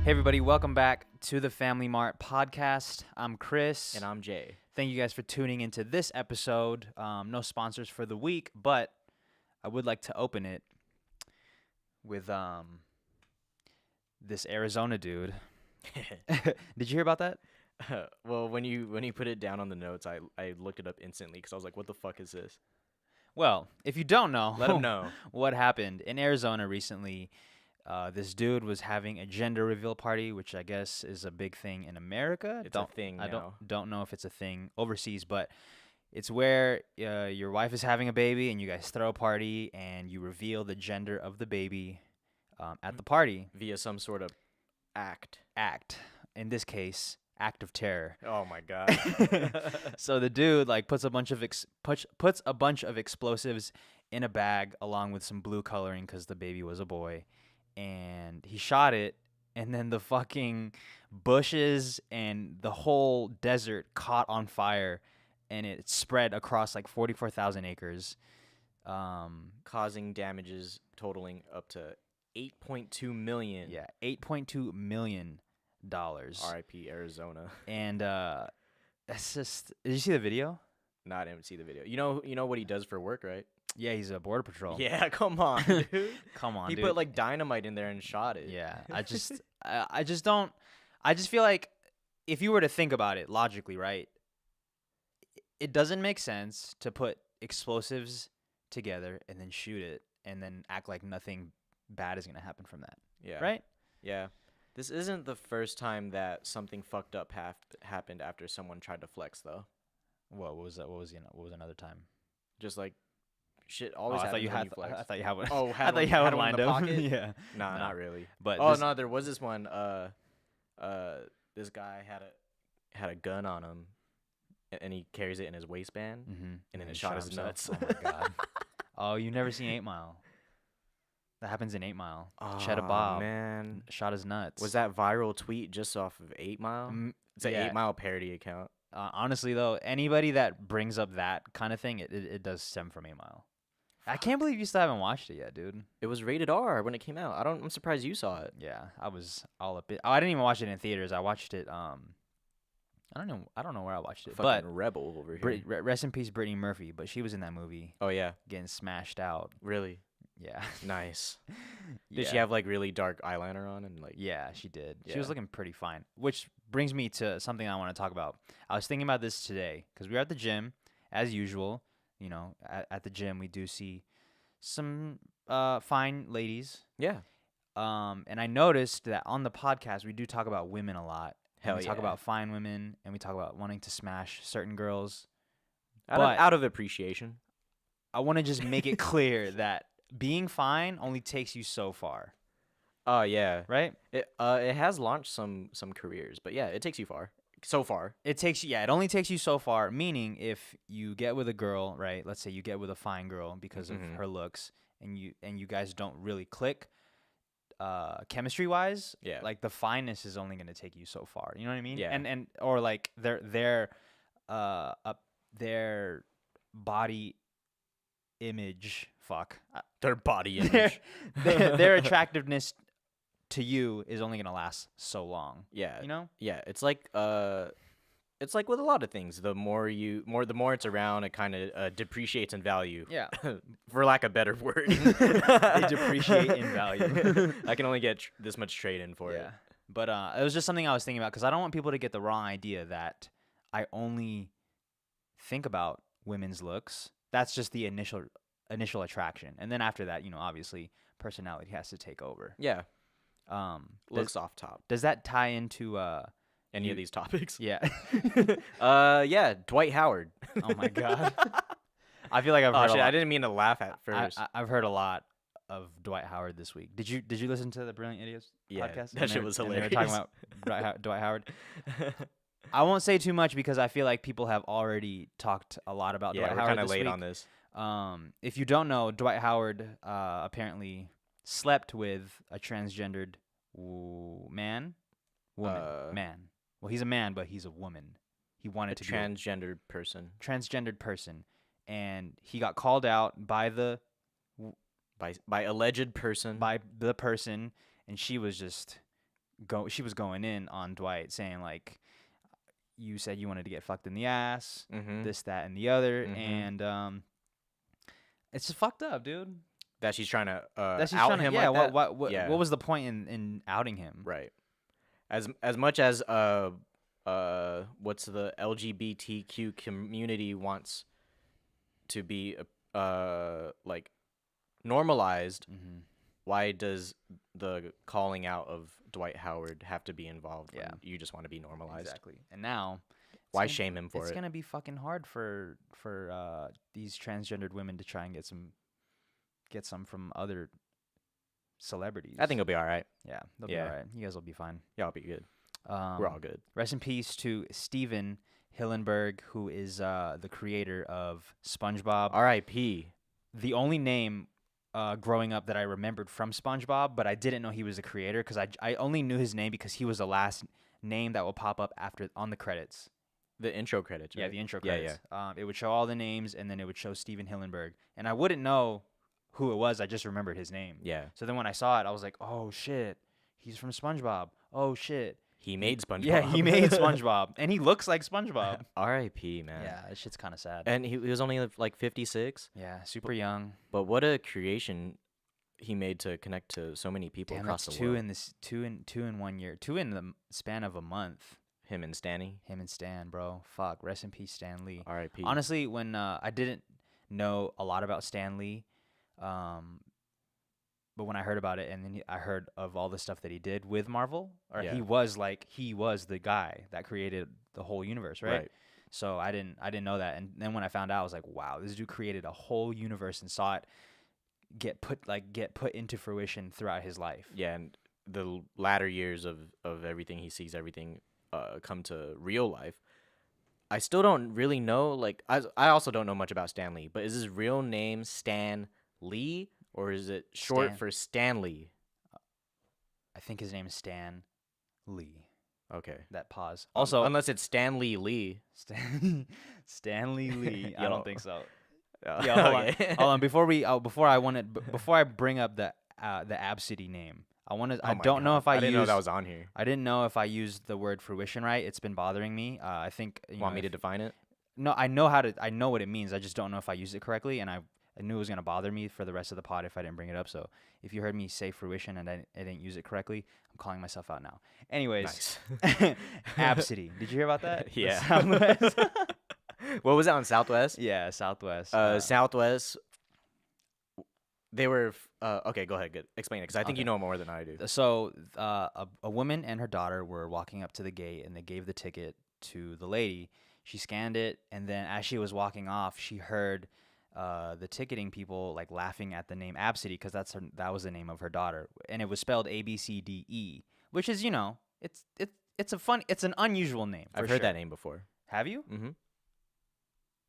Hey everybody, welcome back to the Family Mart Podcast. I'm Chris. And I'm Jay. Thank you guys for tuning into this episode. No sponsors for the week, but I would like to open it with this Arizona dude. Did you hear about that? Well, when you put it down on the notes, I looked it up instantly because I was like, what the fuck is this? Well, if you don't know, Let him know. what happened in Arizona recently. This dude was having a gender reveal party, which I guess is a big thing in America. It's a thing now. I don't know if it's a thing overseas, but it's where your wife is having a baby and you guys throw a party and you reveal the gender of the baby at the party. Via some sort of act. In this case, act of terror. Oh my god. So the dude puts a bunch of explosives in a bag along with some blue coloring because the baby was a boy. And he shot it, and then the fucking bushes and the whole desert caught on fire, and it spread across 44,000 acres. Causing damages totaling up to $8.2 million. Yeah, $8.2 million. R.I.P. Arizona. And that's just. Did you see the video? No, I didn't see the video. You know what he does for work, right? Yeah, he's a border patrol. Yeah, come on, dude. Come on, He dude. put dynamite in there and shot it. Yeah, I just feel like if you were to think about it logically, right? It doesn't make sense to put explosives together and then shoot it and then act like nothing bad is going to happen from that. Yeah. Right? Yeah. This isn't the first time that something fucked up happened after someone tried to flex, though. What was that? What was another time? Just shit always I happens thought you when had you flex. I thought you had one. Oh, I thought you had one in lined the up. pocket? Yeah. Nah, No. not really. But No, there was this one. This guy had a gun on him, and he carries it in his waistband, and then he it shot his himself. nuts. Oh my god. Oh, you've never seen 8 Mile. That happens in 8 Mile. Cheddar Bob man, shot his nuts. was that viral tweet just off of 8 Mile? It's an yeah. 8 Mile parody account. Honestly, though, anybody that brings up that kind of thing, it does stem from 8 Mile. I can't believe you still haven't watched it yet, dude. It was rated R when it came out. I'm surprised you saw it. Yeah, I was all up it. Oh, I didn't even watch it in theaters. I watched it. I don't know where I watched it. Fucking But rebel over here. rest in peace, Brittany Murphy. But she was in that movie, Oh yeah, getting smashed out. really Yeah. nice. Yeah. Did she have really dark eyeliner on and Yeah, she did. She was Yeah. looking pretty fine. Which brings me to something I want to talk about. I was thinking about this today because we were at the gym, as usual. You know, at the gym we do see some fine ladies. Yeah. And I noticed that on the podcast we do talk about women a lot. Hell We talk yeah. about fine women, and we talk about wanting to smash certain girls. Out of appreciation. I want to just make it clear that being fine only takes you so far, Oh yeah. right? It has launched some careers, but yeah, it takes you far. So far. It only takes you so far, meaning if you get with a girl, right? Let's say you get with a fine girl because of her looks, and you guys don't really click chemistry wise, Yeah. the fineness is only going to take you so far. You know what I mean? Yeah. And or their body image, Their body their, image. their attractiveness to you is only going to last so long. Yeah. You know? Yeah, it's like with a lot of things. The more it's around, it kind of depreciates in value. Yeah. For lack of a better word. They depreciate in value. I can only get this much trade in for it. Yeah. But it was just something I was thinking about because I don't want people to get the wrong idea that I only think about women's looks. That's just the initial attraction. And then after that, obviously personality has to take over. Yeah. Looks off top. Does that tie into Any of these topics? Yeah. Yeah, Dwight Howard. Oh my god. I feel like I've heard Oh shit, a lot. I didn't mean to laugh at first. I've heard a lot of Dwight Howard this week. Did you listen to the Brilliant Idiots Yeah, podcast? that shit was And they were hilarious. talking about Dwight Howard. I won't say too much because I feel like people have already talked a lot about Yeah, Dwight we're Howard kind of this late week. on this. If you don't know, Dwight Howard apparently slept with a transgendered man. Well, he's a man, but he's a woman. He wanted A to transgendered person. be a transgendered person, and he got called out by the By alleged person. person, and she was just she was going in on Dwight, saying like, you said you wanted to get fucked in the ass, this, that, and the other, and it's just fucked up, dude. That she's trying to That she's out trying to, him yeah. like that. What was the point in outing him? Right. As much as what's the LGBTQ community wants to be like normalized, why does the calling out of Dwight Howard have to be involved when you just want to be normalized? Exactly. And now, why shame him for it? It's gonna be fucking hard for these transgendered women to try and get some from other celebrities. I think it'll be all right. Yeah, they'll be all right. You guys will be fine. Y'all be good. We're all good. Rest in peace to Stephen Hillenburg, who is the creator of SpongeBob. R.I.P. The only name growing up that I remembered from SpongeBob, but I didn't know he was a creator because I only knew his name because he was the last name that will pop up on the credits. The intro credits, right? Yeah, the intro credits. Yeah. It would show all the names, and then it would show Stephen Hillenburg. And I wouldn't know who it was. I just remembered his name. Yeah. So then when I saw it, I was like, oh, shit. He's from SpongeBob. Oh, shit. He made SpongeBob. Yeah, he made SpongeBob. And he looks like SpongeBob. R.I.P., man. Yeah, that shit's kind of sad. And he was only like 56. Yeah, super young. But what a creation he made to connect to so many people across the world. Two in 1 year. 2 in the span of a month. Him and Stanny. Him and Stan, bro. Fuck. Rest in peace, Stan Lee. R.I.P. Honestly, when I didn't know a lot about Stan Lee, but when I heard about it, and then I heard of all the stuff that he did with Marvel, he was the guy that created the whole universe, right? So I didn't know that, and then when I found out, I was like, wow, this dude created a whole universe and saw it get put into fruition throughout his life. Yeah, and the latter years of everything he sees, everything come to real life. I still don't really know. Like, I also don't know much about Stan Lee, but is his real name Stan Lee, or is it short for Stanley? I think his name is Stan Lee. Okay. That pause. Also, unless it's Stanley Lee. Stanley Lee. I don't think so. Yeah, hold on. Before I bring up the Absidy name, I don't know if I didn't know that was on here. I didn't know if I used the word fruition right. It's been bothering me. I think Want me to define it? No, I know what it means. I just don't know if I used it correctly, and I knew it was gonna bother me for the rest of the pod if I didn't bring it up. So if you heard me say fruition and I didn't use it correctly, I'm calling myself out now. Anyways, nice. Absidy. Did you hear about that? Yeah. Southwest. What was that on Southwest? Yeah, Southwest. Southwest. They were okay. Go ahead. Good. Explain it, because I think you know more than I do. So a woman and her daughter were walking up to the gate, and they gave the ticket to the lady. She scanned it, and then as she was walking off, she heard the ticketing people like laughing at the name Absidy, because that was the name of her daughter, and it was spelled ABCDE, which is it's an unusual name. I've heard that name before. Have you? Mm-hmm.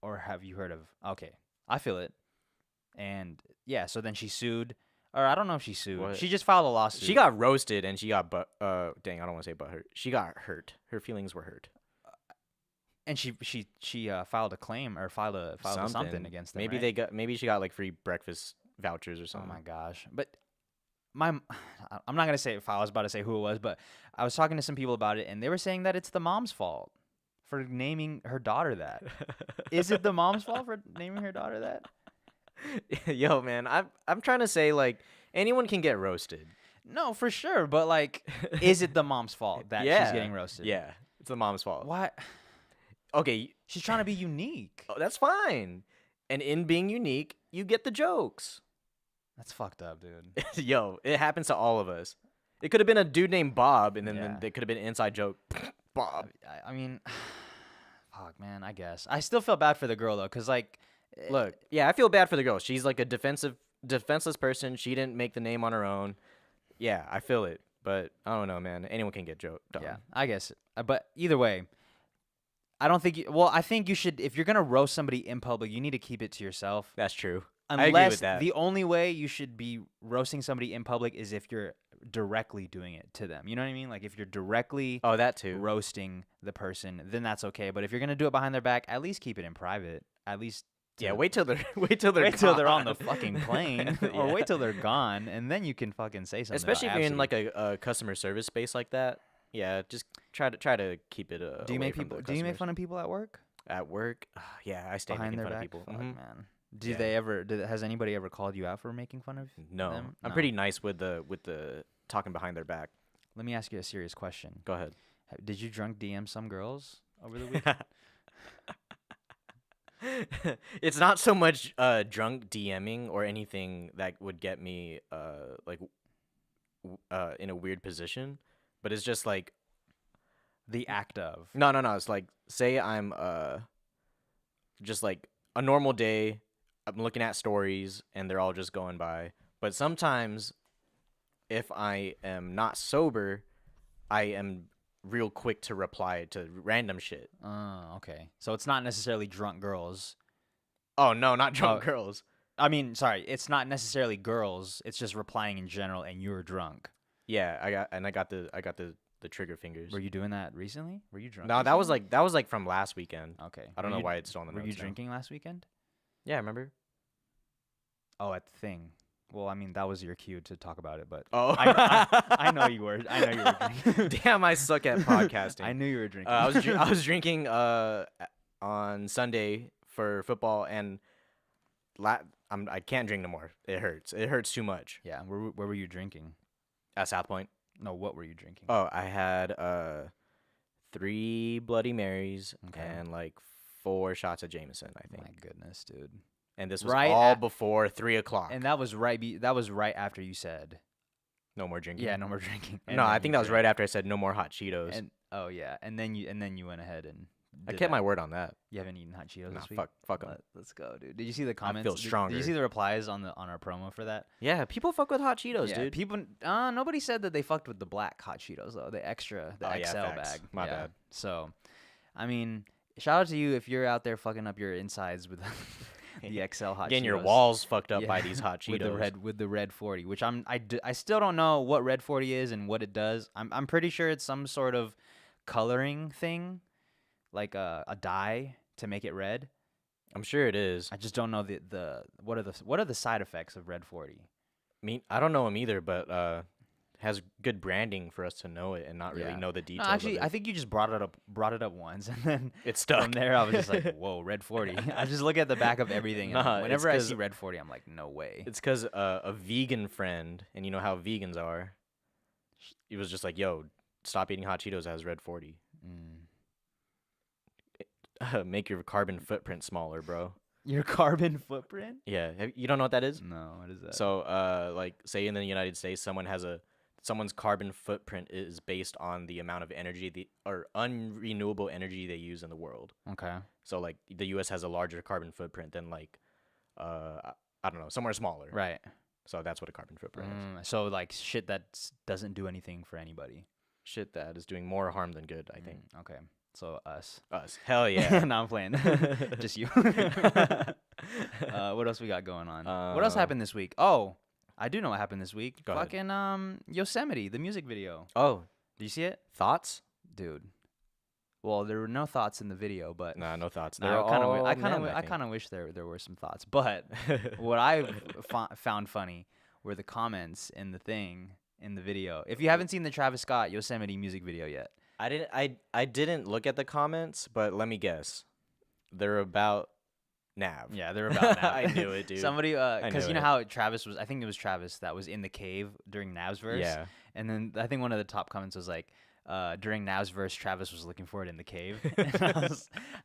Or have you heard of? Okay, I feel it. And yeah, so then she sued, or I don't know if she sued. What? She just filed a lawsuit. She got roasted, and she got dang, I don't want to say butthurt. She got hurt. Her feelings were hurt. And she filed a claim, or filed something against them. Maybe right? maybe she got like free breakfast vouchers or Oh something. my gosh! But I'm not gonna say it. I was about to say who it was, but I was talking to some people about it, and they were saying that it's the mom's fault for naming her daughter that. Is it the mom's fault for naming her daughter that? Yo, man, I'm trying to say, like, anyone can get roasted. No, for sure, but like, is it the mom's fault that she's getting roasted? Yeah, it's the mom's fault. What? Okay, She's trying to be unique. oh, that's fine. And in being unique, you get the jokes. That's fucked up, dude. Yo, it happens to all of us. It could have been a dude named Bob, and then Yeah. there could have been an inside joke. Bob. I mean, fuck, man. I guess I still feel bad for the girl though, cause like, Look, yeah, I feel bad for the girl. She's like a defenseless person. She didn't make the name on her own. Yeah, I feel it. But I don't know, man. Anyone can get joked on. yeah, I guess. But either way, I don't think. I think you should. If you're gonna roast somebody in public, you need to keep it to yourself. That's true. Unless I agree with that. the only way you should be roasting somebody in public is if you're directly doing it to them. You know what I mean? Like if you're directly Oh, that too. roasting the person, then that's okay. But if you're gonna do it behind their back, at least keep it in private. At least Yeah, wait till they're wait till they're wait till they're gone. on the fucking plane, or Yeah. wait till they're gone, and then you can fucking say something. Especially if you're in Absolutely. like a customer service space like that. Yeah, just try to keep it. Do you away make from people? the Do you make customers. fun of people at work At work? Yeah, I stay behind making their fun of back? people. Fuck, Mhm. man. Do Yeah. they ever? Has anybody ever called you out for making fun of No, them? I'm No. pretty nice with the talking behind their back. Let me ask you a serious question. Go ahead. Did you drunk DM some girls over the weekend? It's not so much drunk DMing or anything that would get me in a weird position, but it's just like The act of. no. It's like say I'm just like a normal day. I'm looking at stories and they're all just going by. But sometimes if I am not sober, I am real quick to reply to random shit. Okay. So it's not necessarily drunk girls. Oh no, not drunk Oh. girls. I mean, sorry, it's not necessarily girls. It's just replying in general, and you're drunk. Yeah, I got the trigger fingers. Were you doing that recently? Were you drunk? No, that was recently? like from last weekend. Okay. I don't Were know you- why it's still on the Were notes you now. drinking last weekend? Yeah, remember? Oh, at the thing. Well, I mean, that was your cue to talk about it, but Oh, I know you were. I know you were drinking. Damn, I suck at podcasting. I knew you were drinking. I was drinking on Sunday for football, and I can't drink no more. It hurts. It hurts too much. Yeah. Where were you drinking? At South Point. No, what were you drinking? Oh, I had 3 Bloody Marys Okay. and like 4 shots of Jameson, I think. My goodness, dude. And this was Right all at- before 3 o'clock. And that was right. That was right after you said, No more drinking. "Yeah, no more drinking." And No, I then think you that was drank. right after I said no more hot Cheetos. And oh yeah, and then you went ahead and I did kept my that. word on that. You haven't eaten hot Cheetos Nah, this week. fuck 'em. Let's go, dude. Did you see the comments? feel Did you stronger. see the replies on our promo for that? Yeah, people fuck with hot Cheetos, Yeah, dude. people. Nobody said that they fucked with the black hot Cheetos though. The extra, the Oh, yeah, XL facts. bag. My Yeah. bad. So, I mean, shout out to you if you're out there fucking up your insides with the XL hot Getting Cheetos. your walls fucked up by Yeah, these hot Cheetos. with the red 40, which I still don't know what red 40 is and what it does. I'm pretty sure it's some sort of coloring thing, like a dye to make it red. I'm sure it is. I just don't know what are the side effects of red 40. I don't know them either, but has good branding for us to know it and not really Yeah. know the No, details. actually, of I it. think you just brought it up once, and then It's stuck. from there I was just like, whoa, red 40. I just look at the back of everything, and Nah, it's whenever I 'cause- see red 40, I'm like, no way. It's because a vegan friend, and you know how vegans are. He was just like, "Yo, stop eating hot Cheetos. It has red 40. Make your carbon footprint smaller, bro." Your carbon footprint? Yeah, you don't know what that is? No, what is that? So, like, say in the United States, someone's carbon footprint is based on the amount of energy or unrenewable energy they use in the world. Okay. So, like, the U.S. has a larger carbon footprint than like, I don't know, somewhere smaller. Right. So that's what a carbon footprint is. So like shit that doesn't do anything for anybody. Shit that is doing more harm than good, I think. Okay. So us. Us. Hell yeah. No, I'm playing. Just you. What else we got going on? What else happened this week? Oh, I do know what happened this week. Go ahead. Fucking Yosemite, the music video. Oh, Do you see it? thoughts? Dude. Well, there were no thoughts in the video, but Nah, no thoughts. I They're kind all of men, I think. kind of wish there were some thoughts. But what I found funny were the comments in the video. If you haven't seen the Travis Scott Yosemite music video yet, I didn't look at the comments, but let me guess. They're about Nav. yeah, they're about now. I knew it, dude. Somebody, because knew you know it. how Travis was. I think it was Travis that was in the cave during Nav's verse. Yeah. And then I think one of the top comments was like, during Nav's verse, Travis was looking for it in the cave. And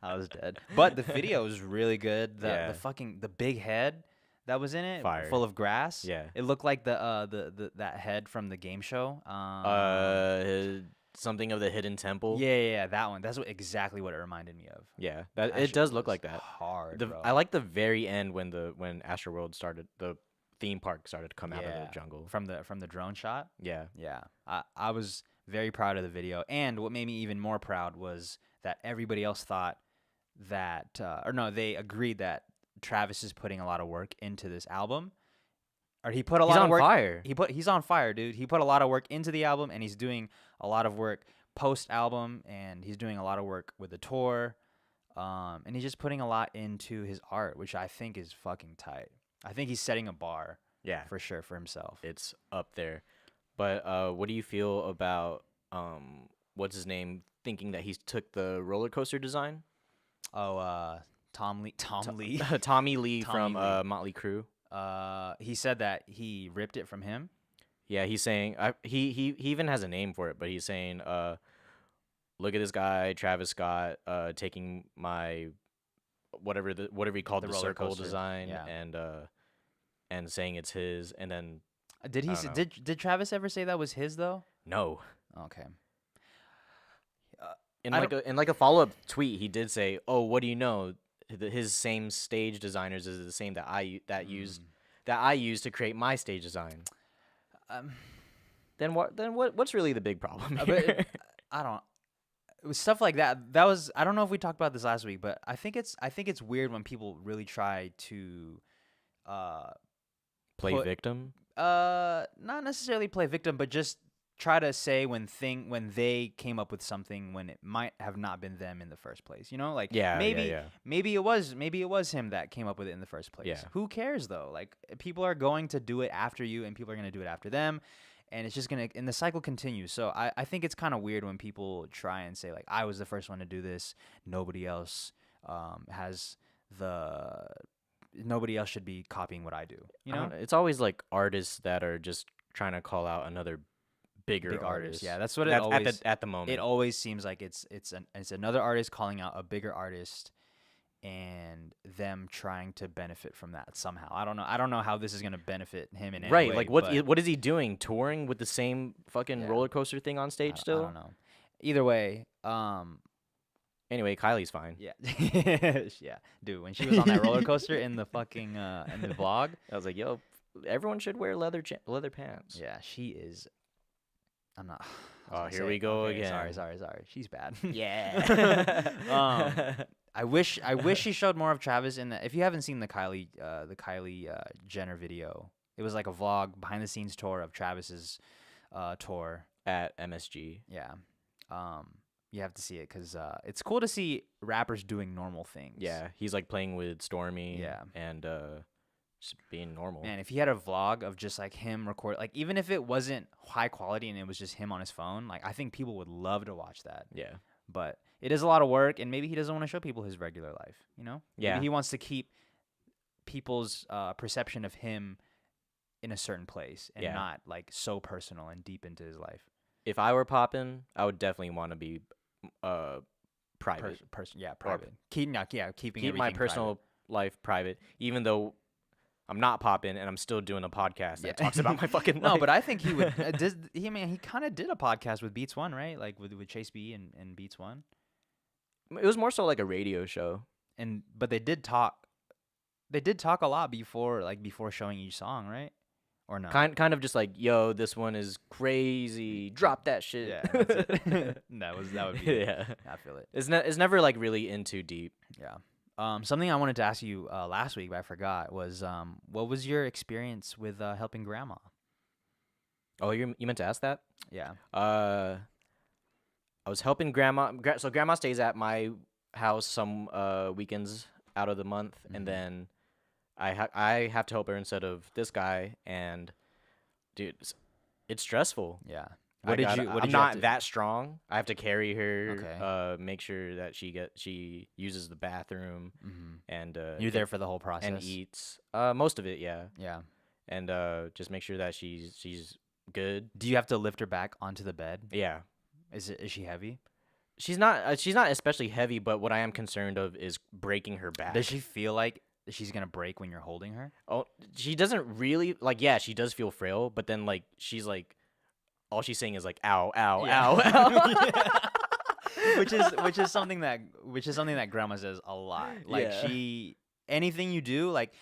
I was dead. But the video was really good. Yeah. The big head that was in it, Fire. full of grass. Yeah. It looked like the that head from the game show. Something of the hidden temple. Yeah, that one. That's exactly what it reminded me of. Yeah. That It shit does look was like that. Hard, bro. I like the very end when Astroworld started, the theme park started to come out of Yeah. the jungle. from the drone shot. Yeah. Yeah, I was very proud of the video, and what made me even more proud was that everybody else thought that, they agreed that Travis is putting a lot of work into this album, or he put a He's lot of on work. fire. He's on fire, dude. He put a lot of work into the album, and he's doing a lot of work post album, and he's doing a lot of work with the tour. And he's just putting a lot into his art, which I think is fucking tight. I think he's setting a bar Yeah, for sure for himself. it's up there. But what do you feel about what's his name thinking that he took the roller coaster design? Oh, Tom Lee. Tommy Lee from Tommy Lee. Motley Crue. He said that he ripped it from him. Yeah, he's saying he even has a name for it, but he's saying look at this guy, Travis Scott, taking my whatever he called The the roller circle coaster, design yeah. and saying it's his, and then Did he? I don't know. Did Travis ever say that was his though? no. Okay. In I like a follow up tweet, he did say, "Oh, what do you know? His same stage designers is the same that I used to create my stage design." Um, Then what's really the big problem but here? I don't. It was stuff like that. That was. I don't know if we talked about this last week, but I think it's weird when people really try to, Play put- victim? not necessarily play victim, but just try to say when they came up with something when it might have not been them in the first place. You know, like Yeah, maybe yeah. maybe it was him that came up with it in the first place. Yeah. Who cares though? Like people are going to do it after you, and people are going to do it after them. And it's just and the cycle continues. So I think it's kind of weird when people try and say like, I was the first one to do this. Nobody else nobody else should be copying what I do. You I know, don't It's always like artists that are just trying to call out another bigger big artist. Yeah, that's what it That's always. at the moment. It always seems like it's another artist calling out a bigger artist, and them trying to benefit from that somehow. I don't know how this is gonna benefit him in any Right, way. like but what is he doing? Touring with the same fucking Yeah. roller coaster thing on stage still? I don't know. Either way, Anyway, Kylie's fine. yeah, yeah, dude. When she was on that roller coaster in the fucking in the vlog, I was like, yo, everyone should wear leather pants. yeah, she is. I'm not. I was Oh, gonna here say we it. go Okay, again. Sorry. She's bad. Yeah. I wish she showed more of Travis in the. If you haven't seen the Kylie Jenner video, it was like a vlog behind the scenes tour of Travis's tour. At MSG. Yeah. You have to see it because it's cool to see rappers doing normal things. Yeah, he's like playing with Stormy. Yeah. And just being normal. Man, if he had a vlog of just like him record, like even if it wasn't high quality and it was just him on his phone, like I think people would love to watch that. Yeah. But it is a lot of work, and maybe he doesn't want to show people his regular life. You know? Yeah. Maybe he wants to keep people's perception of him in a certain place and Yeah. not like so personal and deep into his life. If I were popping, I would definitely want to be private. Private. Keeping Keep my everything personal life private, even though I'm not popping and I'm still doing a podcast that talks about my fucking life. No, but I think he would. He kind of did a podcast with Beats One, right? Like with Chase B and Beats One. It was more so like a radio show. But they did talk. They did talk a lot before showing each song, right? Or no? Kind of just like, yo, this one is crazy. Drop that shit. Yeah, that's it. that would be. Yeah. I feel it. It's never like really in too deep. Yeah. Something I wanted to ask you last week, but I forgot, was what was your experience with helping grandma? Oh, you meant to ask that? Yeah. I was helping grandma. So grandma stays at my house some weekends out of the month, and then I have to help her instead of this guy. And dude, it's stressful. Yeah. I'm not that strong. I have to carry her. Okay. Make sure that she uses the bathroom, and You're there for the whole process and eats. Most of it, yeah. Yeah. And just make sure that she's good. Do you have to lift her back onto the bed? Yeah. Is she heavy? She's not especially heavy, but what I am concerned of is breaking her back. Does she feel like she's gonna break when you're holding her? Oh, she doesn't really like. Yeah, she does feel frail, but then like she's like, all she's saying is like, ow, ow, ow, ow. which is something that grandma says a lot. Like anything you do, like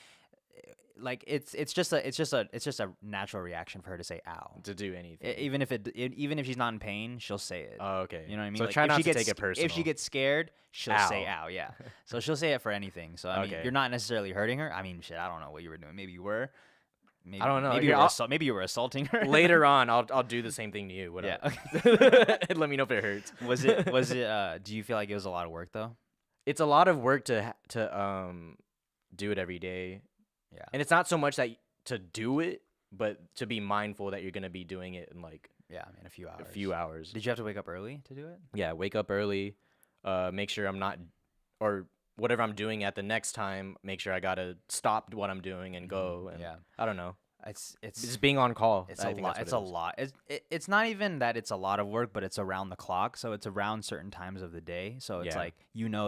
it's just a natural reaction for her to say ow. To do anything, Even if she's not in pain, she'll say it. Oh, okay. You know what I mean? So Like, try if not she to gets take it personal. If she gets scared, she'll Ow. say ow. Yeah. So she'll say it for anything. So I mean, Okay. you're not necessarily hurting her. I mean, shit. I don't know what you were doing. Maybe you were. Maybe, I don't know. Maybe Here, maybe you were assaulting her. Later on, I'll do the same thing to you. Yeah. Whatever. Let me know if it hurts. Was it? Do you feel like it was a lot of work though? it's a lot of work to do it every day. Yeah. And it's not so much that to do it, but to be mindful that you're gonna be doing it in like Yeah, in a few hours. a few hours. Did you have to wake up early to do it? Yeah, wake up early. Make sure I'm not, or whatever I'm doing at the next time. Make sure I gotta stop what I'm doing and go. And Yeah. I don't know. It's Just being on call. It's I a think lot. that's It's what a it is. lot. It's not even that it's a lot of work, but it's around the clock. So it's around certain times of the day. So it's Yeah. like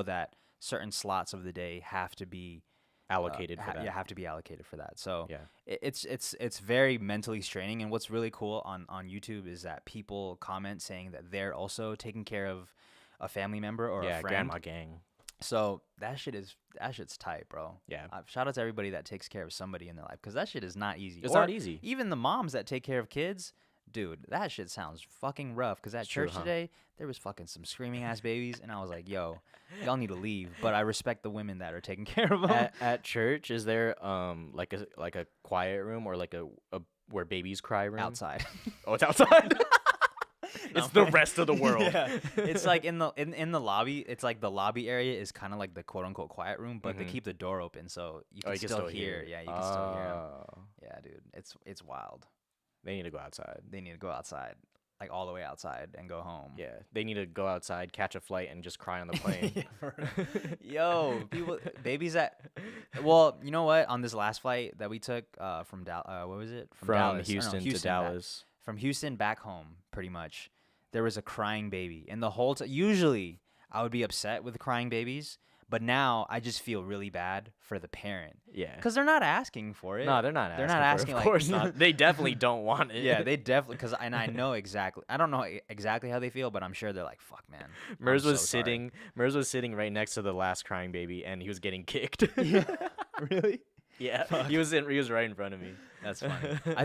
that certain slots of the day have to be Allocated for that. Yeah, have to be allocated for that. So Yeah. it's very mentally straining. And what's really cool on YouTube is that people comment saying that they're also taking care of a family member or a Yeah, friend. grandma gang. So that shit's tight, bro. Yeah. Shout out to everybody that takes care of somebody in their life, because that shit is not easy. It's Or not easy. Even the moms that take care of kids, dude, that shit sounds fucking rough. Because at It's true, church huh? today, there was fucking some screaming ass babies, and I was like, yo, y'all need to leave. But I respect the women that are taking care of them. At church, is there like a quiet room or like a where babies cry room? Outside. Oh, it's outside. No, It's the man. rest of the world. Yeah. It's like in the lobby. It's like the lobby area is kind of like the quote unquote quiet room, but they Mhm. keep the door open so you Oh, can you can still still hear. hear. Yeah, you can still hear 'em. Oh. Yeah, dude, it's wild. They need to go outside. They need to go outside, like all the way outside, and go home. Yeah, they need to go outside, catch a flight, and just cry on the plane. Yeah, for real. Yo, babies that. Well, you know what? On this last flight that we took from what was it? From Dallas. Or no, Houston to back- Dallas. from Houston back home, pretty much. There was a crying baby, and the whole usually I would be upset with crying babies, but now I just feel really bad for the parent Yeah. because they're not asking for it. No, they're not. They're not asking asking, for it. Of like, course not. They definitely don't want it. Yeah, they definitely I know exactly. I don't know exactly how they feel, but I'm sure they're like, "Fuck, man." Mers I'm was so sorry." sitting. Mers was sitting right next to the last crying baby, and he was getting kicked. Yeah, really. Yeah. Fuck. He was right in front of me. That's funny. I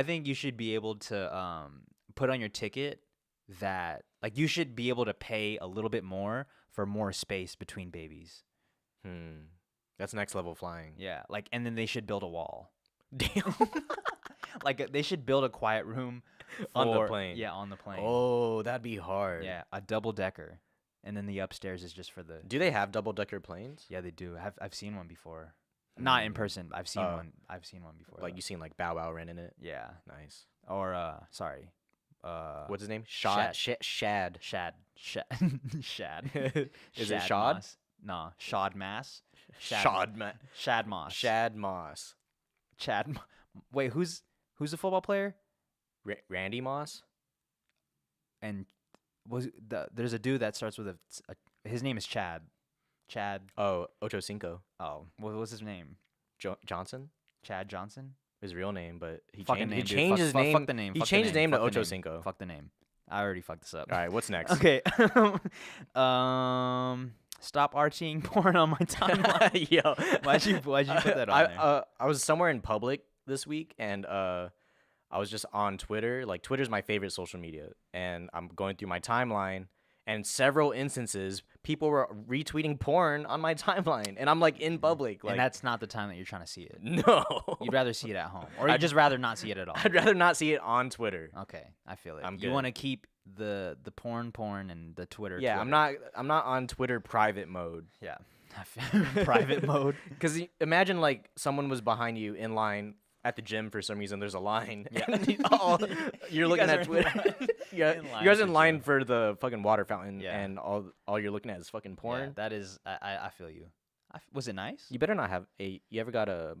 think you should be able to put on your ticket that like you should be able to pay a little bit more for more space between babies. That's next level flying. Yeah, like and then they should build a wall. Damn. Like they should build a quiet room On the for- plane. Yeah, on the plane. Oh, that'd be hard. Yeah, a double decker, and then the upstairs is just for the. Do they have double decker planes? Yeah, they do. I've seen one before. Not in Mm. person. I've seen Oh. one. I've seen one before. Like though. you seen like Bow Wow renting it? Yeah. Nice. Or sorry. What's his name? Shad. Shad. Shad. Shad. Is it Shad? Moss. No, Shad Mass. Shad Moss. Shad Moss. Wait, who's the football player? Randy Moss? And there's a dude that starts with his name is Chad. Chad. Oh, Ocho Cinco. Oh, what was his name? Johnson? Chad Johnson. His real name, but he Fucking changed, name, he dude. changed his name. Fuck the name. He fuck the changed his name to fuck the Ocho name. Cinco. Fuck the name. I already fucked this up. All right, what's next? Okay. Stop arching porn on my timeline. Yo, Why'd you put that on there? I was somewhere in public this week, and I was just on Twitter. Like Twitter's my favorite social media, and I'm going through my timeline, and several instances people were retweeting porn on my timeline, and I'm like in public, like And that's not the time that you're trying to see it. no. You'd rather see it at home, or you'd just rather not see it at all. I'd rather not see it on Twitter. Okay, I feel it. I'm You good. want to keep the porn and the Twitter. Yeah, I'm not on Twitter private mode. Yeah, private mode. Because imagine like someone was behind you in line at the gym for some reason. There's a line. Yeah. And you're looking guys at are in Twitter. line- Yeah, in you line guys for in line gym. for the fucking water fountain, Yeah. and all you're looking at is fucking porn. Yeah, that is. I feel you. Was it nice? You better not have a. You ever got a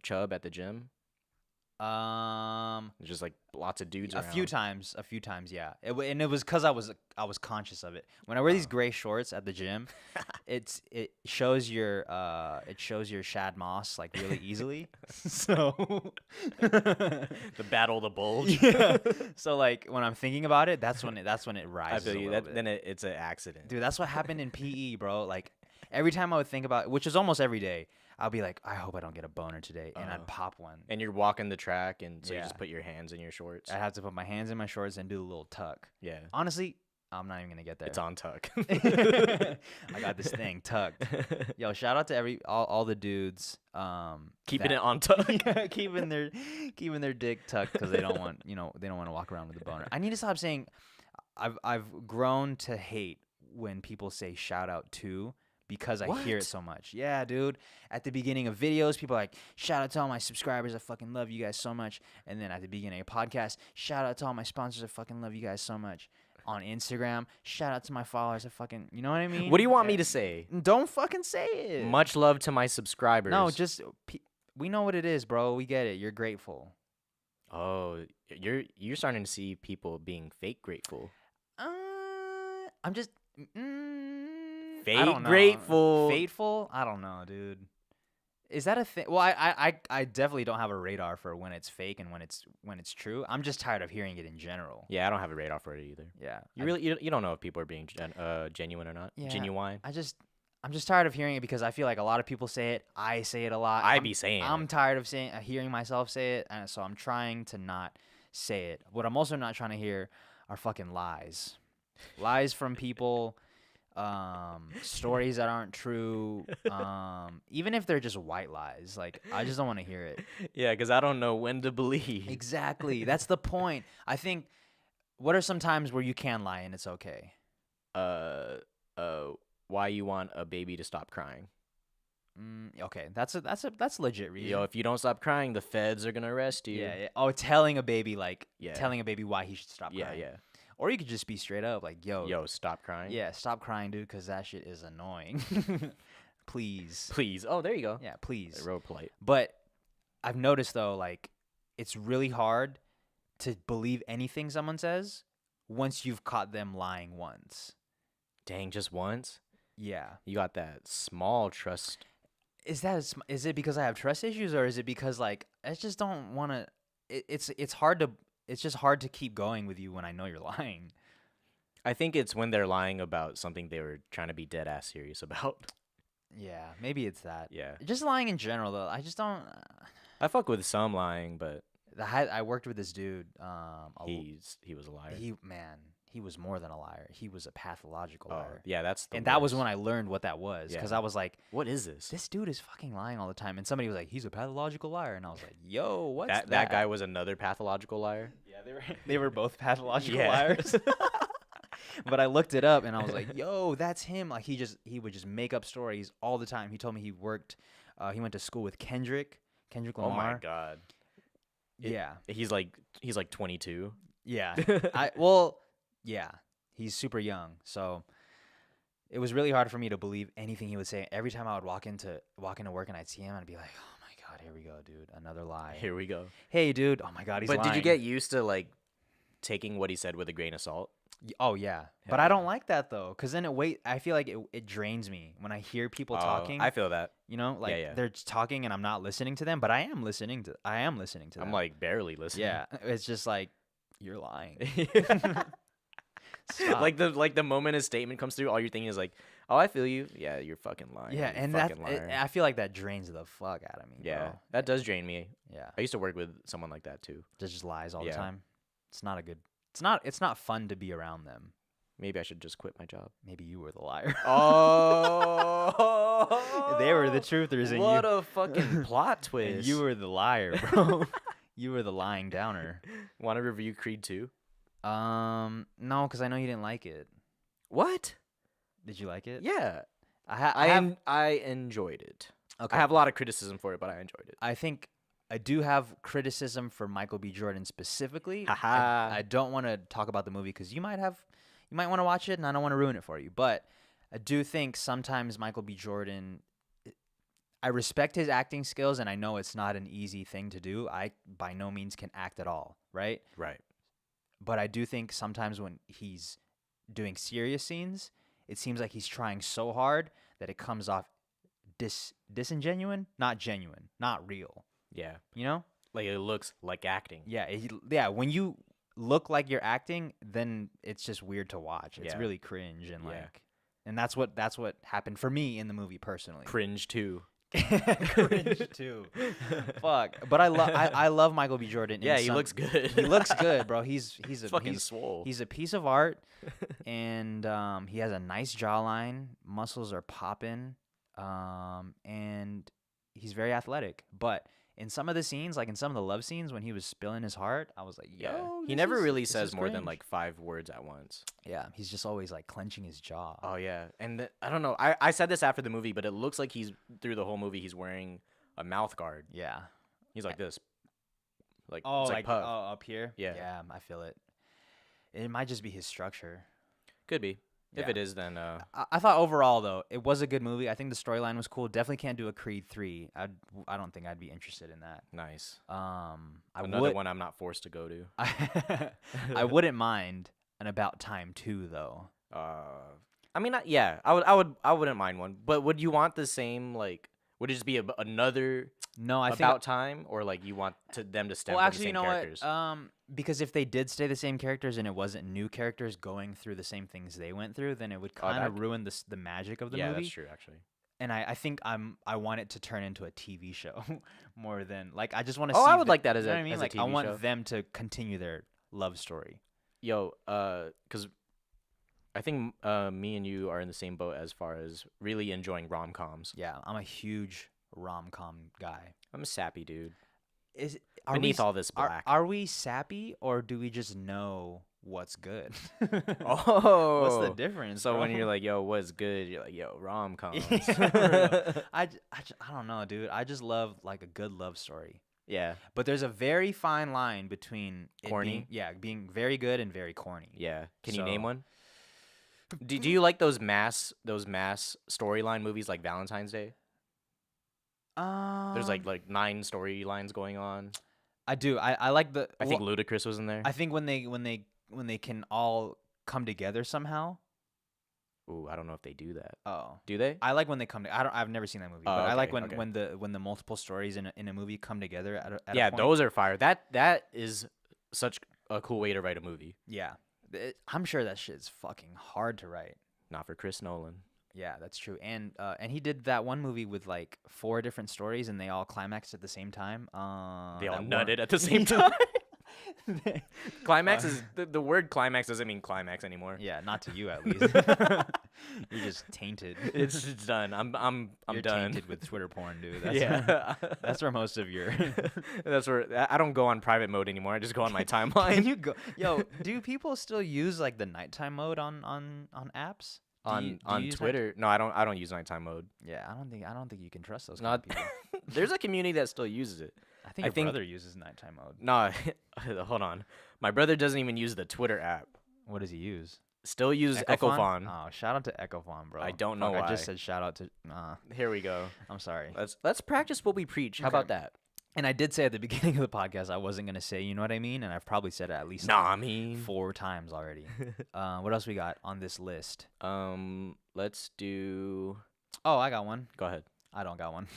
chub at the gym? There's just like lots of dudes. A around. few times, yeah. And it was because I was conscious of it. When I wear these gray shorts at the gym, it shows your shad moss like really easily. So The battle of the bulge. yeah. So like when I'm thinking about it, that's when it I rises. feel a you. little bit. Then it's an accident. Dude, that's what happened in PE, bro. Like every time I would think about, which is almost every day, I'll be like, I hope I don't get a boner today, and I'd pop one. And you're walking the track, and so you Yeah. just put your hands in your shorts. I'd have to put my hands in my shorts and do a little tuck. Yeah, Honestly, I'm not even gonna get there. it's on tuck. I got this thing tucked. Yo, shout out to all the dudes. Keeping that- it on tuck. keeping their dick tucked because they don't want to walk around with a boner. I need to stop saying. I've grown to hate when people say shout out to because I hear it What? so much. Yeah, dude. At the beginning of videos, people are like, shout out to all my subscribers. I fucking love you guys so much. And then at the beginning of podcasts, shout out to all my sponsors. I fucking love you guys so much. On Instagram, shout out to my followers. I fucking, you know what I mean? What do you want me to say? Don't fucking say it. Much love to my subscribers. No, just we know what it is, bro. We get it. You're grateful. Oh, you're starting to see people being fake grateful. I'm just Fake I don't know. grateful. Fateful? I don't know, dude. Is that a thing? Well, I definitely don't have a radar for when it's fake and when it's true. I'm just tired of hearing it in general. Yeah, I don't have a radar for it either. Yeah. You don't know if people are being genuine or not. Yeah. Genuine. I'm just tired of hearing it because I feel like a lot of people say it. I say it a lot. I be saying I'm it. tired of hearing myself say it, and so I'm trying to not say it. What I'm also not trying to hear are fucking lies. Lies from people, stories that aren't true, even if they're just white lies. Like, I just don't want to hear it. Yeah, because I don't know when to believe. Exactly. That's the point. I think, what are some times where you can lie and it's okay? Why you want a baby to stop crying? Okay, that's a legit reason. Yo, if you don't stop crying, the feds are gonna arrest you. Yeah. Oh, telling a baby Yeah. telling a baby why he should stop Yeah, crying. yeah. Or you could just be straight up like, yo, Stop crying. yeah, stop crying, dude, because that shit is annoying. Please. Please. Oh, there you go. Yeah, please. Real polite. But I've noticed, though, like, it's really hard to believe anything someone says once you've caught them lying once. Dang, just once? Yeah. You got that small trust. Is it because I have trust issues, or is it because, like, I just don't want to it's just hard to keep going with you when I know you're lying. I think it's when they're lying about something they were trying to be dead ass serious about. Yeah, maybe it's that. Yeah. Just lying in general, though. I just don't. I fuck with some lying, but I worked with this dude. he was a liar. He was more than a liar. He was a pathological liar. Yeah, that's the And worst. that was when I learned what that was, because Yeah. I was like, What is this? this dude is fucking lying all the time. And somebody was like, he's a pathological liar, and I was like, yo, what's that? That guy was another pathological liar. Yeah, they were both pathological Yeah. liars. But I looked it up and I was like, yo, that's him. Like, he would just make up stories all the time. He told me he went to school with Kendrick Lamar. Oh my god. Yeah. He's like 22. Yeah. Yeah. He's super young. So it was really hard for me to believe anything he would say. Every time I would walk into work and I'd see him, I'd be like, oh my god, here we go, dude. Another lie. Here we go. Hey, dude. Oh my god, he's lying. But did you get used to like taking what he said with a grain of salt? Oh yeah. But I don't like that though, because then I feel like it drains me when I hear people talking. I feel that. You know, like yeah. they're just talking and I'm not listening to them, but I am listening to them. I'm like barely listening. Yeah, it's just like, you're lying. Like the moment his statement comes through, all you're thinking is like, oh, I feel you. Yeah, you're fucking lying. Yeah, you're and fucking liar. I feel like that drains the fuck out of me. Yeah, bro. that does drain me. Yeah, I used to work with someone like that too. just lies all the Yeah. time. It's not a good. It's not fun to be around them. Maybe I should just quit my job. Maybe you were the liar. Oh, They were the truthers, and what a fucking plot and twist! you were the liar, bro. You were the lying downer. Want to review Creed 2? No, because I know you didn't like it. What? Did you like it? Yeah, I I enjoyed it. Okay. I have a lot of criticism for it, but I enjoyed it. I think I do have criticism for Michael B. Jordan specifically. Haha. I don't want to talk about the movie because you might want to watch it, and I don't want to ruin it for you. But I do think sometimes Michael B. Jordan, I respect his acting skills, and I know it's not an easy thing to do. I by no means can act at all, right? Right. But I do think sometimes when he's doing serious scenes, it seems like he's trying so hard that it comes off disingenuine, not genuine, not real. Yeah. You know? Like it looks like acting. Yeah. When you look like you're acting, then it's just weird to watch. It's Yeah. really cringe and Yeah. and that's what happened for me in the movie personally. Cringe too. Cringe too. Fuck. But I love Michael B. Jordan. Yeah, he looks good. He looks good, bro. He's fucking swole. He's a piece of art, and he has a nice jawline. Muscles are popping, and he's very athletic. But in some of the scenes, like in some of the love scenes when he was spilling his heart, I was like, yo, he never really this says is more than cringe. like 5 words at once. Yeah, he's just always like clenching his jaw. Oh yeah, and I don't know. I said this after the movie, but it looks like he's through the whole movie he's wearing a mouth guard. Yeah. He's like this. Like Oh, it's like puff. up here. Yeah. Yeah, I feel it. It might just be his structure. Could be. If Yeah. it is, then I thought overall though it was a good movie. I think the storyline was cool. Definitely can't do a Creed 3. I don't think I'd be interested in that. nice. I Another would one I'm not forced to go to. I wouldn't mind an About Time 2 though. I mean, yeah, I wouldn't mind one. But would you want the same like? Would it just be another No, I think About Time, or like you want them to stem well, from actually, the you same know characters? what? Because if they did stay the same characters and it wasn't new characters going through the same things they went through, then it would kind of ruin the magic of the yeah, movie. that's true, actually. And I think I want it to turn into a TV show more than like I just want to. Oh, see I would like that as you know a what I mean? as Like a I TV want show. them to continue their love story. Yo, because I think me and you are in the same boat as far as really enjoying rom-coms. Yeah, I'm a huge rom-com guy. I'm a sappy dude. Are Beneath we, all this black. Are we sappy or do we just know what's good? Oh, What's the difference? So bro? when you're like, yo, what's good? You're like, yo, rom-coms. Yeah, for real. I don't know, dude. I just love like a good love story. Yeah, But there's a very fine line between it Corny? being very good and very corny. yeah. Can you name So- one? Do you like those mass storyline movies like Valentine's Day? There's like 9 storylines going on. I do. I like the. I think Ludacris was in there. I think when they can all come together somehow. Ooh, I don't know if they do that. Oh, Do they? I like when they come. I've never seen that movie, Oh, but I like okay, when okay. when the multiple stories in a movie come together at Yeah, a point. those are fire. That is such a cool way to write a movie. Yeah, I'm sure that shit's fucking hard to write. Not for Chris Nolan. Yeah, that's true. And he did that one movie with like 4 different stories, and they all climaxed at the same time. They all that nutted one- at the same time. Climax is the word climax doesn't mean climax anymore. Yeah, not to you at least. You're just tainted. It's done. I'm You're done. tainted with Twitter porn, dude. That's Yeah. that's where most of your. That's where I don't go on private mode anymore. I just go on my Can timeline. you go? Yo, do people still use like the nighttime mode on apps? Do you on use Twitter. No, I don't use nighttime mode. Yeah, I don't think you can trust those kind Not of people. There's a community that still uses it. I think I your think- brother uses nighttime mode. No, hold on. My brother doesn't even use the Twitter app. What does he use? Still use Echophon. Oh, shout out to Echophon, bro. I don't know Fuck, I just why. said shout out to. Nah, Here we go. I'm sorry. Let's practice what we preach. How Okay. about that? And I did say at the beginning of the podcast I wasn't gonna say, you know what I mean, and I've probably said it at least Nah, I mean. 4 times already. What else we got on this list? Let's do. Oh, I got one. Go ahead. I don't got one.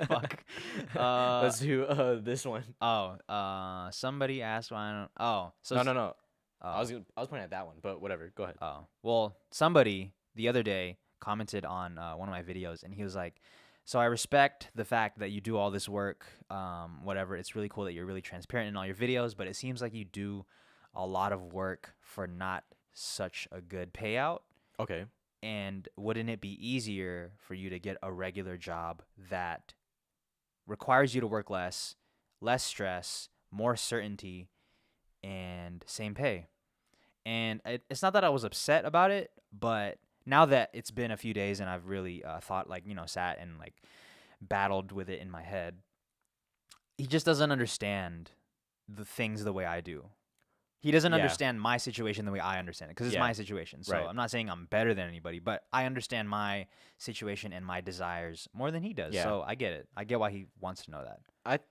Fuck. Let's do this one. Somebody asked why I don't. Oh, so No. Oh, I was pointing at that one, but whatever. Go ahead. Oh, well, somebody the other day commented on one of my videos, and he was like, "So I respect the fact that you do all this work, whatever. It's really cool that you're really transparent in all your videos, but it seems like you do a lot of work for not such a good payout. Okay. And wouldn't it be easier for you to get a regular job that requires you to work less stress, more certainty, and same pay?" And it's not that I was upset about it, but now that it's been a few days and I've really thought, like, sat and like battled with it in my head, he just doesn't understand the things the way I do. He doesn't Yeah. understand my situation the way I understand it, because it's Yeah. my situation. So Right. I'm not saying I'm better than anybody, but I understand my situation and my desires more than he does. Yeah. So I get it. I get why he wants to know that.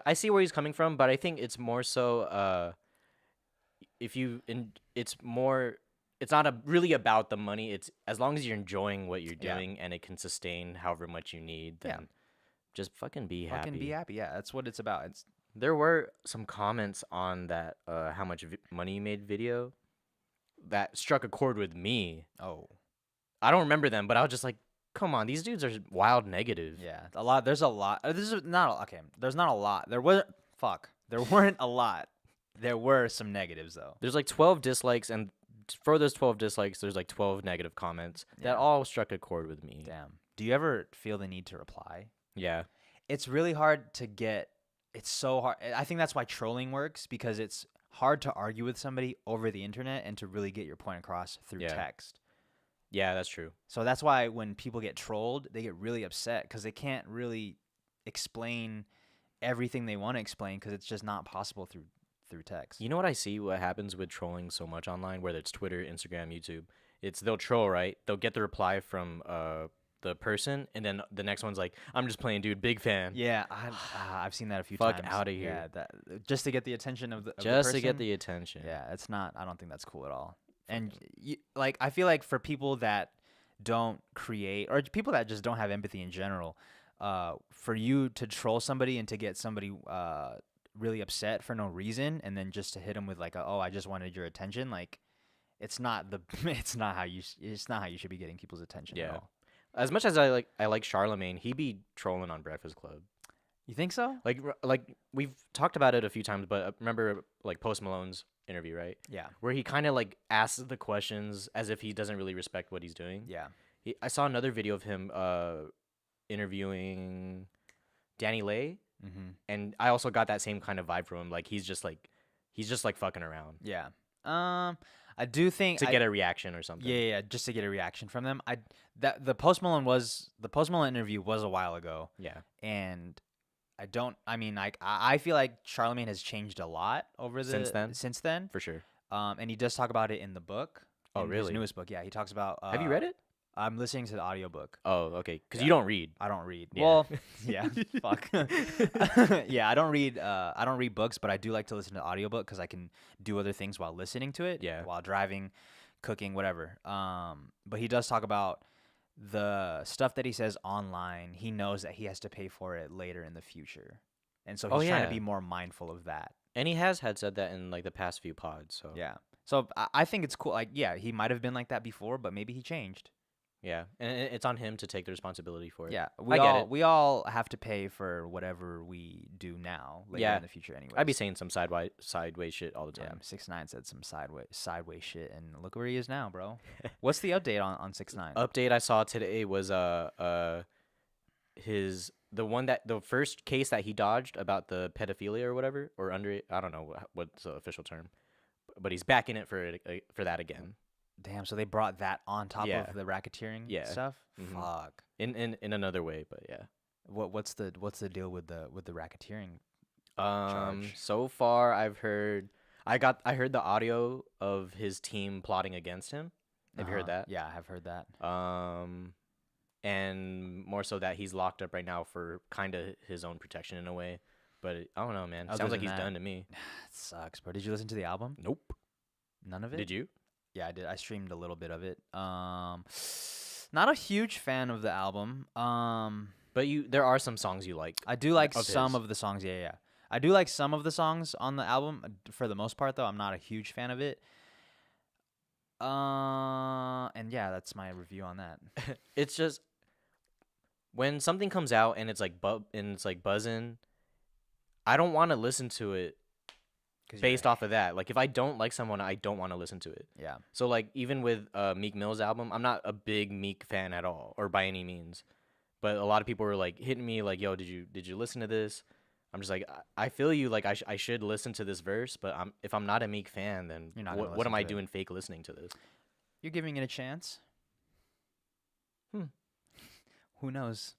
I see where he's coming from, but I think it's more so it's not really about the money. It's as long as you're enjoying what you're Yeah. doing and it can sustain however much you need, then Yeah. just fucking be happy. Fucking be happy. Yeah, that's what it's about. It's There were some comments on that how much money you made video that struck a chord with me. oh I don't remember them, but I was just like, come on, these dudes are wild negative. yeah, a lot. There's a lot. This is not okay. There's not a lot. There wasn't. Fuck. There weren't a lot. There were some negatives though. There's like 12 dislikes, and for those 12 dislikes, there's like 12 negative comments Yeah. that all struck a chord with me. Damn. Do you ever feel the need to reply? Yeah. it's really hard to get. It's so hard. I think that's why trolling works, because it's hard to argue with somebody over the internet and to really get your point across through text. Yeah, that's true. So that's why when people get trolled, they get really upset because they can't really explain everything they want to explain because it's just not possible through text. You know what I see? What happens with trolling so much online, whether it's Twitter, Instagram, YouTube, it's they'll troll, right? They'll get the reply from the person, and then the next one's like, "I'm just playing, dude. Big fan." Yeah, I've seen that a few times. Fuck outta here. Yeah, that just to get the attention of the Just person. to get the attention. Yeah, it's not. I don't think that's cool at all. And like, I feel like for people that don't create, or people that just don't have empathy in general, for you to troll somebody and to get somebody really upset for no reason, and then just to hit them with like, "Oh, I just wanted your attention," like, it's not how you should be getting people's attention at all. As much as I like Charlemagne, he be trolling on Breakfast Club. You think so? Like we've talked about it a few times, but remember like Post Malone's interview, right? Yeah. Where he kind of like asks the questions as if he doesn't really respect what he's doing. Yeah. I saw another video of him interviewing Danny Lay, and I also got that same kind of vibe from him. Like he's just like fucking around. Yeah. I do think to get a reaction or something. Yeah, just to get a reaction from them. The Post Malone interview was a while ago. Yeah. And I feel like Charlemagne has changed a lot since then. For sure. And he does talk about it in the book. Oh, really? His newest book. Yeah, he talks about. Have you read it? I'm listening to the audiobook. Oh, okay. Because you don't read. I don't read. Yeah. Well, yeah. Fuck. Yeah, I don't read. I don't read books, but I do like to listen to audiobook because I can do other things while listening to it. Yeah. While driving, cooking, whatever. But he does talk about the stuff that he says online. He knows that he has to pay for it later in the future, and so he's trying to be more mindful of that. And he had said that in like the past few pods. So yeah. So I think it's cool. Like, yeah, he might have been like that before, but maybe he changed. Yeah, and it's on him to take the responsibility for it. Yeah, we all have to pay for whatever we do now later in the future anyway. I'd be saying some sideways shit all the time. Yeah, 6ix9ine said some sideways shit, and look where he is now, bro. What's the update on 6ix9ine? Update I saw today was the first case that he dodged about the pedophilia or whatever, or I don't know what's the official term, but he's back in it for that again. Damn, so they brought that on top of the racketeering stuff? Mm-hmm. Fuck. In another way, but yeah. What's the deal with the racketeering charge? So far I've heard I heard the audio of his team plotting against him. Have you heard that? Yeah, I have heard that. And more so that he's locked up right now for kind of his own protection in a way. But I don't know, man. Sounds like he's done to me. It sucks, bro. Did you listen to the album? Nope. None of it? Did you? Yeah, I did. I streamed a little bit of it. Not a huge fan of the album. But there are some songs you like. I do like some of the songs. Yeah. I do like some of the songs on the album. For the most part, though, I'm not a huge fan of it. And yeah, that's my review on that. It's just when something comes out and it's like buzzing, I don't want to listen to it based off of that. Like, if I don't like someone, I don't want to listen to it. Yeah. So, like, even with Meek Mill's album, I'm not a big Meek fan at all, or by any means. But a lot of people were, like, hitting me, like, yo, did you listen to this? I'm just like, I feel you, like, I should listen to this verse, but if I'm not a Meek fan, then what am I doing fake listening to this? You're giving it a chance. Who knows?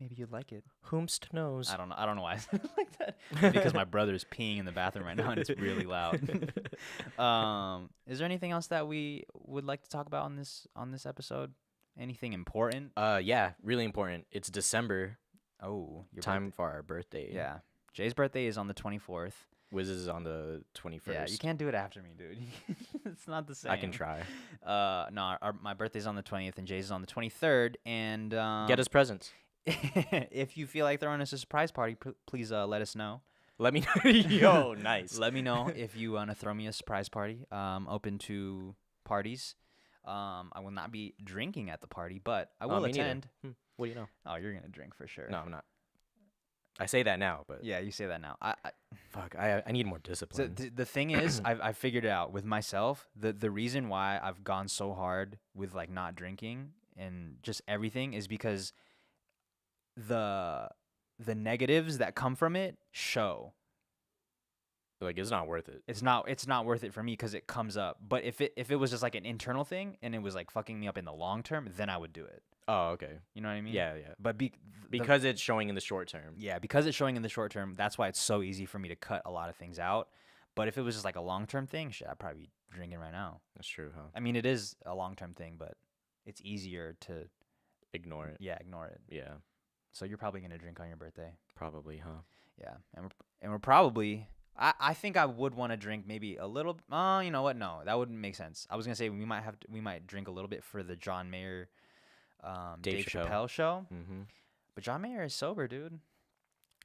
Maybe you'd like it. Whomst knows? I don't know why I said it like that. Because my brother's peeing in the bathroom right now and it's really loud. Is there anything else that we would like to talk about on this episode? Anything important? Yeah, really important. It's December. Oh, time for our birthday. Yeah. Jay's birthday is on the 24th. Wiz's is on the 21st. Yeah, you can't do it after me, dude. It's not the same. I can try. No, my birthday's on the 20th and Jay's is on the 23rd. And get us presents. If you feel like throwing us a surprise party, please let us know. Let me know. Yo, nice. Let me know if you want to throw me a surprise party. Open to parties. I will not be drinking at the party, but I will attend. What do you know? Oh, you're going to drink for sure. No, I'm not. I say that now, but... Yeah, you say that now. I need more discipline. So the thing is, I've figured it out with myself. The reason why I've gone so hard with, like, not drinking and just everything is because the the negatives that come from it show. Like, it's not worth it. It's not worth it for me because it comes up. But if it was just like an internal thing and it was like fucking me up in the long term, then I would do it. Oh, okay. You know what I mean? Yeah, yeah. But Because it's showing in the short term. yeah, because it's showing in the short term, that's why it's so easy for me to cut a lot of things out. But if it was just like a long term thing, shit, I'd probably be drinking right now. That's true, huh? I mean, it is a long term thing, but it's easier to Ignore it. ignore it. Yeah, So you're probably gonna drink on your birthday. probably, huh? Yeah, and we're probably. I think I would want to drink maybe a little. You know what? No, that wouldn't make sense. I was gonna say we might drink a little bit for the John Mayer, Dave Chappelle show. Mm-hmm. But John Mayer is sober, dude.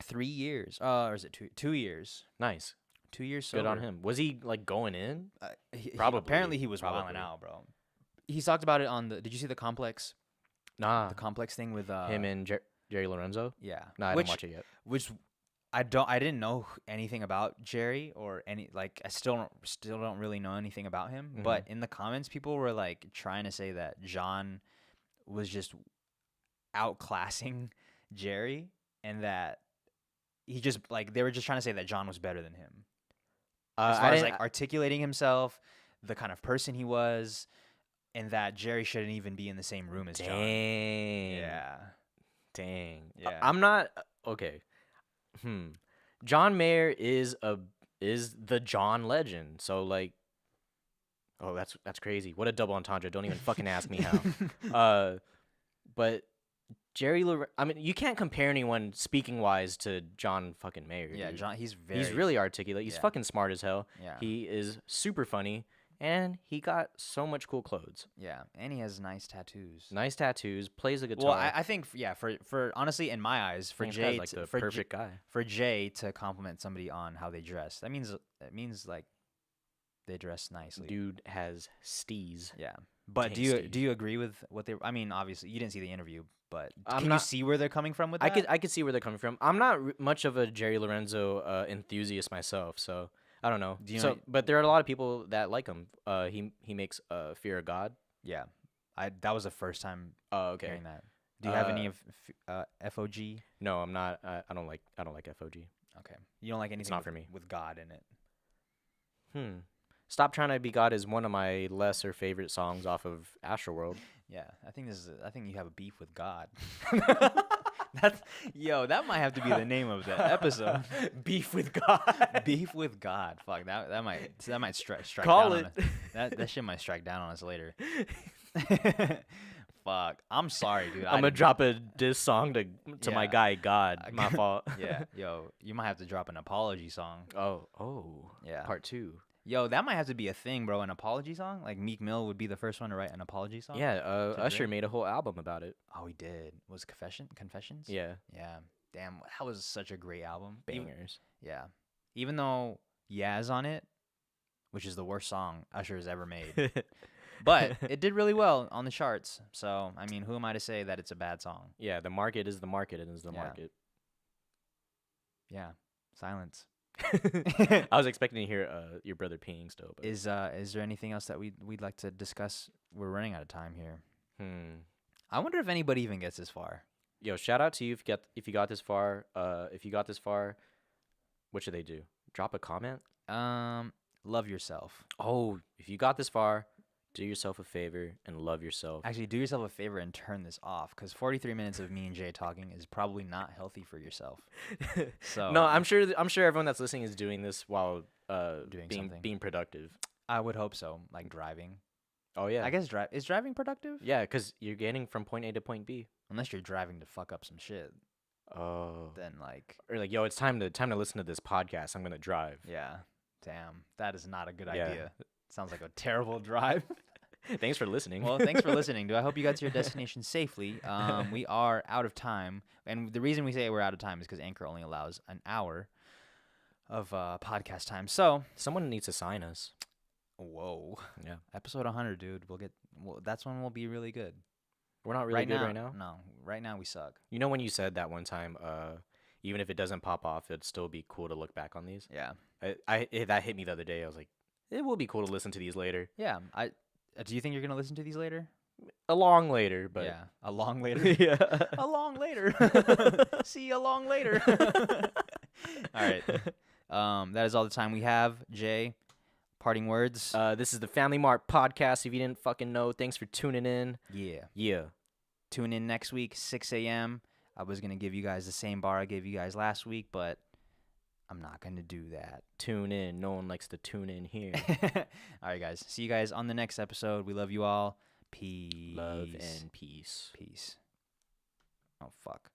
3 years. Or is it 2 years? Nice. 2 years sober. Good on him. Was he, like, going in? Probably. Apparently he was Probably. wilding out, bro. He's talked about it on the. Did you see the Complex? Nah. The Complex thing with Him and Jerry Lorenzo? Yeah. Nah, I didn't watch it yet. Which I didn't know anything about Jerry or any like I still don't really know anything about him. Mhm. But in the comments, people were like trying to say that John was just outclassing Jerry, and that he just like they were just trying to say that John was better than him as far as like articulating himself, the kind of person he was, and that Jerry shouldn't even be in the same room as John. Dang. Yeah. Dang. Yeah. I'm not okay. John Mayer is the John legend. So like, oh, that's crazy. What a double entendre. Don't even fucking ask me how. But I mean, you can't compare anyone speaking wise to John fucking Mayer. Yeah, dude. John. He's really articulate. He's yeah. fucking smart as hell. Yeah. He is super funny, and he got so much cool clothes. Yeah, and he has nice tattoos. Nice tattoos. Plays a guitar. Well, I think for honestly, in my eyes, for I think Jay, that's like the perfect guy. For Jay to compliment somebody on how they dress, that means like they dress nicely. Dude has steez. Yeah, but Tasty. do you agree with what they? I mean, obviously you didn't see the interview, but I'm can you not- see where they're coming from with that? I could see where they're coming from. I'm not much of a Jerry Lorenzo enthusiast myself, so I don't know. Do you know- But there are a lot of people that like him. He makes Fear of God. Yeah, that was the first time Oh, okay. hearing that. Do you have any of FOG? No, I'm not. I don't like FOG. Okay, you don't like anything not for me. with God in it. Stop Trying to Be God is one of my lesser favorite songs off of Astroworld. Yeah, I think you have a beef with God. That might have to be the name of the episode. Beef with God. Beef with God. Fuck that might strike Call down it. on us. That shit might strike down on us later. Fuck. I'm sorry, dude. I'm gonna drop a diss song to my Yeah. guy God. My fault. Yeah, yo, you might have to drop an apology song. Oh. Yeah. Part 2. Yo, that might have to be a thing, bro. An apology song? Like Meek Mill would be the first one to write an apology song? Yeah, Usher Drake? made a whole album about it. Oh, he did. Was Confessions? Yeah. Yeah. Damn, that was such a great album. Bangers. Yeah. Even though Yaz on it, which is the worst song Usher has ever made. But it did really well on the charts. So, I mean, who am I to say that it's a bad song? Yeah, the market is the market and is the Yeah. market. Yeah. Silence. I was expecting to hear your brother peeing still. But. Is there anything else that we'd like to discuss? We're running out of time here. I wonder if anybody even gets this far. Yo, shout out to you if you got this far. If you got this far, what should they do? Drop a comment? Love yourself. Oh, if you got this far, do yourself a favor and love yourself. Actually, do yourself a favor and turn this off, because 43 minutes of me and Jay talking is probably not healthy for yourself. So No, I'm sure everyone that's listening is doing this while Doing something. being productive. I would hope so, like driving. Oh yeah. I guess is driving productive? Yeah, because you're getting from point A to point B. Unless you're driving to fuck up some shit, Oh. then like, Or like, yo, it's time to listen to this podcast. I'm gonna drive. yeah, damn, that is not a good Yeah. idea. Sounds like a terrible drive. Thanks for listening. Well, thanks for listening. I hope you got to your destination safely. We are out of time, and the reason we say we're out of time is because Anchor only allows an hour of podcast time. So, Someone needs to sign us. whoa, Yeah. episode 100, dude. That's when we'll be really good. We're not really good right now. No, right now we suck. You know when you said that one time, even if it doesn't pop off, it'd still be cool to look back on these. Yeah, That hit me the other day. I was like, it will be cool to listen to these later. yeah. Do you think you're gonna listen to these later? a long later, but yeah, a long later. yeah. A long later. See you long later. All right. That is all the time we have. Jay, parting words. This is the Family Mart Podcast. If you didn't fucking know, thanks for tuning in. Yeah. Tune in next week, 6 a.m. I was going to give you guys the same bar I gave you guys last week, but I'm not going to do that. Tune in. No one likes to tune in here. All right, guys. See you guys on the next episode. We love you all. Peace. Love and peace. Peace. Oh, fuck.